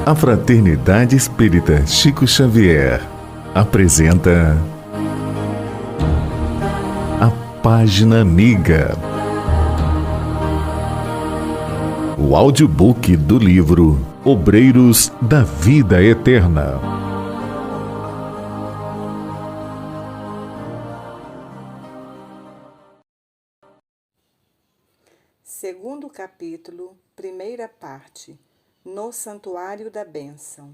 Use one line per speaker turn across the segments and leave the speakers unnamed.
A Fraternidade Espírita Chico Xavier apresenta a Página Amiga, o audiobook do livro Obreiros da Vida Eterna.
Segundo capítulo, primeira parte, no Santuário da Bênção.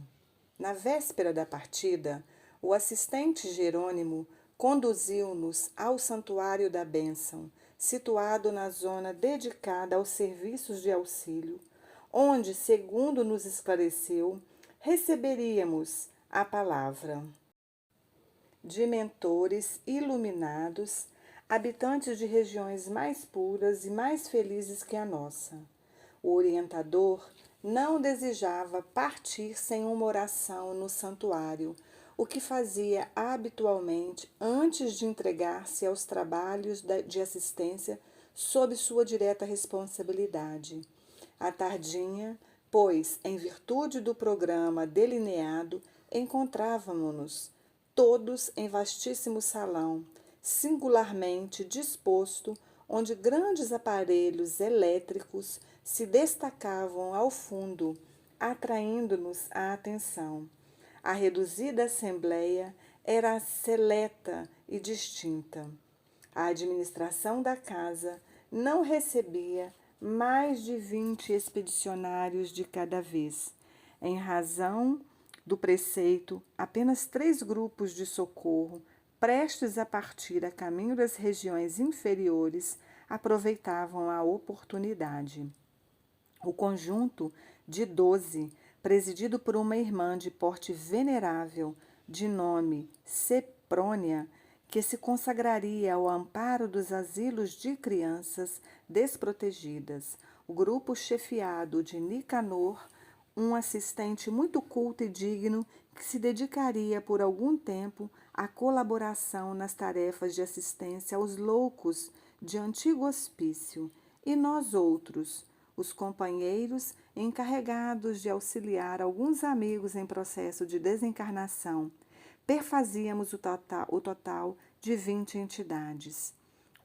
Na véspera da partida, o assistente Jerônimo conduziu-nos ao Santuário da Bênção, situado na zona dedicada aos serviços de auxílio, onde, segundo nos esclareceu, receberíamos a palavra de mentores iluminados, habitantes de regiões mais puras e mais felizes que a nossa. O orientador não desejava partir sem uma oração no santuário, o que fazia habitualmente antes de entregar-se aos trabalhos de assistência sob sua direta responsabilidade. À tardinha, pois, em virtude do programa delineado, encontrávamos-nos todos em vastíssimo salão, singularmente disposto, onde grandes aparelhos elétricos se destacavam ao fundo, atraindo-nos a atenção. A reduzida assembleia era seleta e distinta. A administração da casa não recebia mais de 20 expedicionários de cada vez. Em razão do preceito, apenas 3 grupos de socorro, prestes a partir a caminho das regiões inferiores, aproveitavam a oportunidade. O conjunto de 12, presidido por uma irmã de porte venerável, de nome Seprônia, que se consagraria ao amparo dos asilos de crianças desprotegidas. O grupo chefiado de Nicanor, um assistente muito culto e digno, que se dedicaria por algum tempo à colaboração nas tarefas de assistência aos loucos de antigo hospício, e nós outros, os companheiros encarregados de auxiliar alguns amigos em processo de desencarnação, perfazíamos o total de 20 entidades.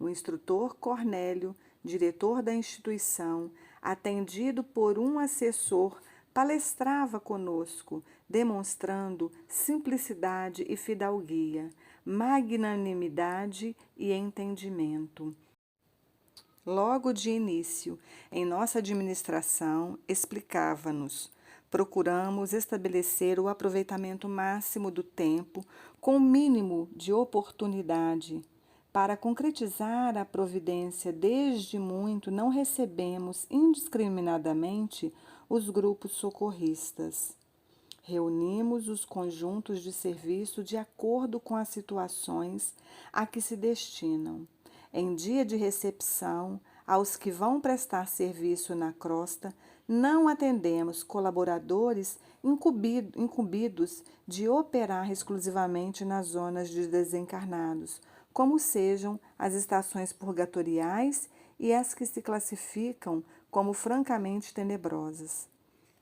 O instrutor Cornélio, diretor da instituição, atendido por um assessor, palestrava conosco, demonstrando simplicidade e fidalguia, magnanimidade e entendimento. Logo de início, em nossa administração, explicava-nos: procuramos estabelecer o aproveitamento máximo do tempo com o mínimo de oportunidade. Para concretizar a providência, desde muito não recebemos indiscriminadamente os grupos socorristas. Reunimos os conjuntos de serviço de acordo com as situações a que se destinam. Em dia de recepção, aos que vão prestar serviço na crosta, não atendemos colaboradores incumbidos de operar exclusivamente nas zonas de desencarnados, como sejam as estações purgatoriais e as que se classificam como francamente tenebrosas.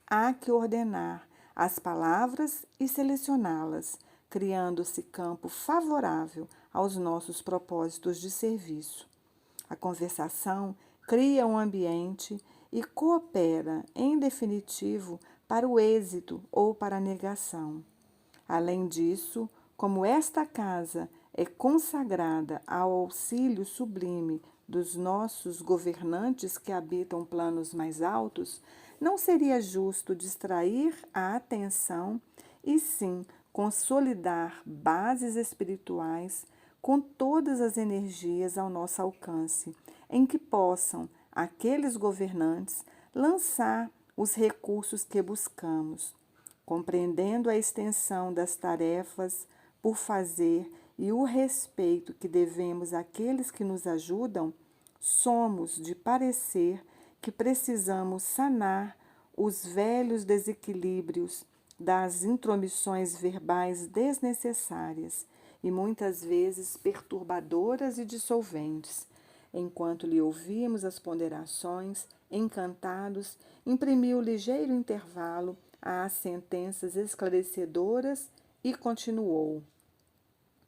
Há que ordenar as palavras e selecioná-las, criando-se campo favorável aos nossos propósitos de serviço. A conversação cria um ambiente e coopera, em definitivo, para o êxito ou para a negação. Além disso, como esta casa é consagrada ao auxílio sublime dos nossos governantes que habitam planos mais altos, não seria justo distrair a atenção e sim consolidar bases espirituais com todas as energias ao nosso alcance, em que possam aqueles governantes lançar os recursos que buscamos, compreendendo a extensão das tarefas por fazer e o respeito que devemos àqueles que nos ajudam. Somos de parecer que precisamos sanar os velhos desequilíbrios das intromissões verbais desnecessárias e muitas vezes perturbadoras e dissolventes. Enquanto lhe ouvimos as ponderações, encantados, imprimiu ligeiro intervalo às sentenças esclarecedoras e continuou.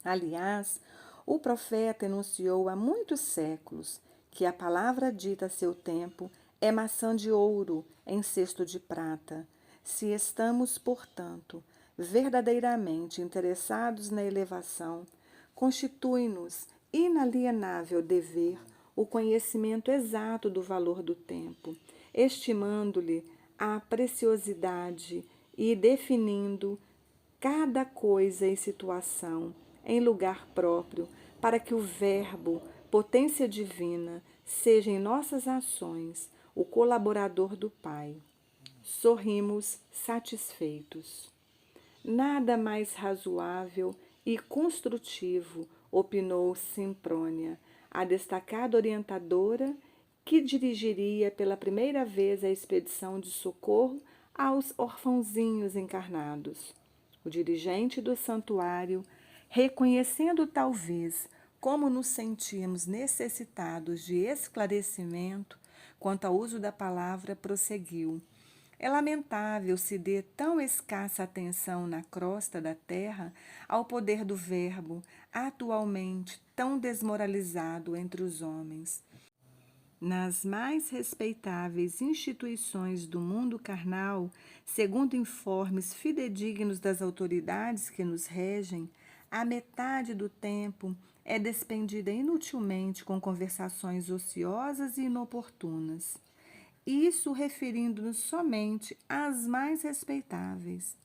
Aliás, o profeta enunciou há muitos séculos que a palavra dita a seu tempo é maçã de ouro em cesto de prata. Se estamos, portanto, verdadeiramente interessados na elevação, constitui-nos inalienável dever o conhecimento exato do valor do tempo, estimando-lhe a preciosidade e definindo cada coisa e situação em lugar próprio, para que o Verbo, potência divina, seja em nossas ações o colaborador do Pai. Sorrimos satisfeitos. Nada mais razoável e construtivo, opinou Simprônia, a destacada orientadora que dirigiria pela primeira vez a expedição de socorro aos orfãozinhos encarnados. O dirigente do santuário, reconhecendo talvez como nos sentimos necessitados de esclarecimento quanto ao uso da palavra, prosseguiu. É lamentável se dê tão escassa atenção na crosta da terra ao poder do Verbo, atualmente tão desmoralizado entre os homens. Nas mais respeitáveis instituições do mundo carnal, segundo informes fidedignos das autoridades que nos regem, a metade do tempo é despendida inutilmente com conversações ociosas e inoportunas. Isso referindo-nos somente às mais respeitáveis.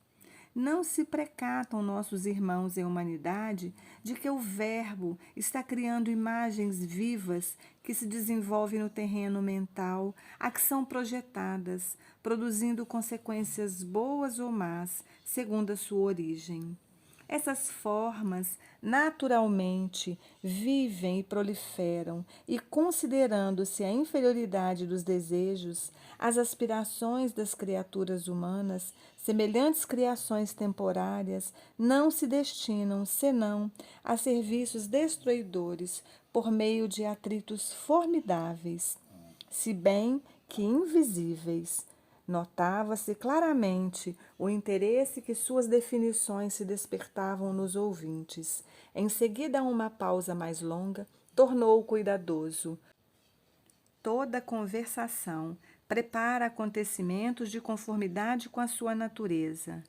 Não se precatam nossos irmãos em humanidade de que o Verbo está criando imagens vivas que se desenvolvem no terreno mental, a que são projetadas, produzindo consequências boas ou más, segundo a sua origem. Essas formas, naturalmente, vivem e proliferam, e considerando-se a inferioridade dos desejos, as aspirações das criaturas humanas, semelhantes criações temporárias, não se destinam, senão, a serviços destruidores, por meio de atritos formidáveis, se bem que invisíveis. Notava-se claramente o interesse que suas definições se despertavam nos ouvintes. Em seguida, a uma pausa mais longa, tornou cuidadoso. Toda conversação prepara acontecimentos de conformidade com a sua natureza.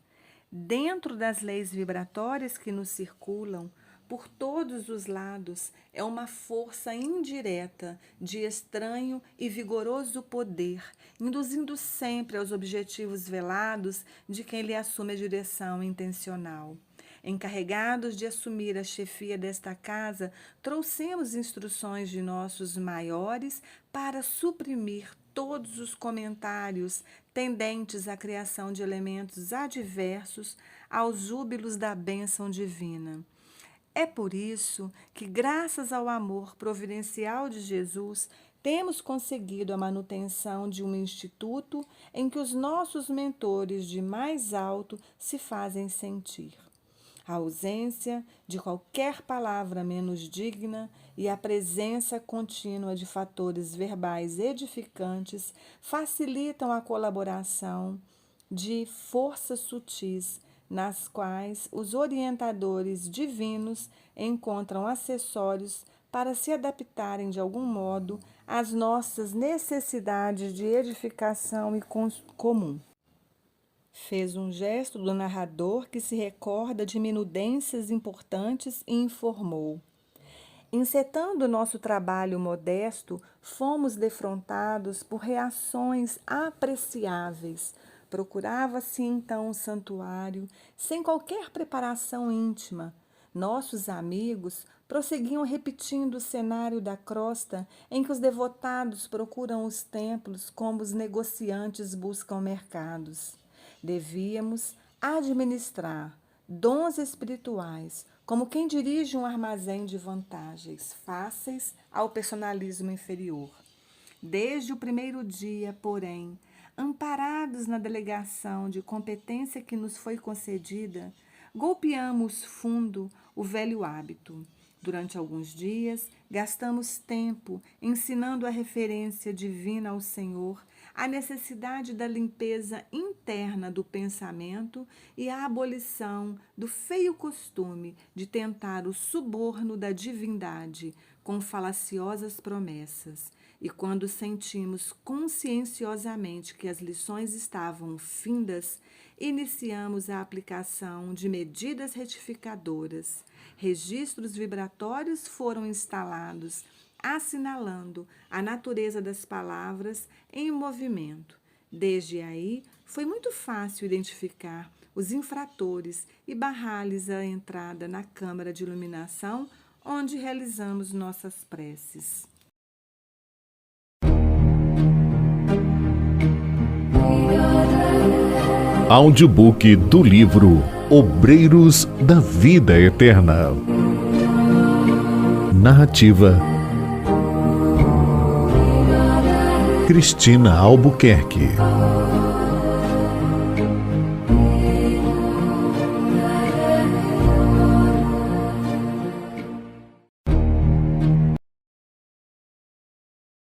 Dentro das leis vibratórias que nos circulam, por todos os lados, é uma força indireta de estranho e vigoroso poder, induzindo sempre aos objetivos velados de quem lhe assume a direção intencional. Encarregados de assumir a chefia desta casa, trouxemos instruções de nossos maiores para suprimir todos os comentários tendentes à criação de elementos adversos aos júbilos da bênção divina. É por isso que, graças ao amor providencial de Jesus, temos conseguido a manutenção de um instituto em que os nossos mentores de mais alto se fazem sentir. A ausência de qualquer palavra menos digna e a presença contínua de fatores verbais edificantes facilitam a colaboração de forças sutis, nas quais os orientadores divinos encontram acessórios para se adaptarem de algum modo às nossas necessidades de edificação e comum. Fez um gesto do narrador que se recorda de minudências importantes e informou. Encetando nosso trabalho modesto, fomos defrontados por reações apreciáveis. Procurava-se então um santuário, sem qualquer preparação íntima. Nossos amigos prosseguiam repetindo o cenário da crosta em que os devotados procuram os templos como os negociantes buscam mercados. Devíamos administrar dons espirituais, como quem dirige um armazém de vantagens fáceis ao personalismo inferior. Desde o primeiro dia, porém, amparados na delegação de competência que nos foi concedida, golpeamos fundo o velho hábito. Durante alguns dias, gastamos tempo ensinando a referência divina ao Senhor, a necessidade da limpeza interna do pensamento e a abolição do feio costume de tentar o suborno da divindade com falaciosas promessas. E quando sentimos conscienciosamente que as lições estavam findas, iniciamos a aplicação de medidas retificadoras. Registros vibratórios foram instalados, assinalando a natureza das palavras em movimento. Desde aí, foi muito fácil identificar os infratores e barrar-lhes a entrada na câmara de iluminação, onde realizamos nossas preces.
Audiobook do livro Obreiros da Vida Eterna. Narrativa: Cristina Albuquerque.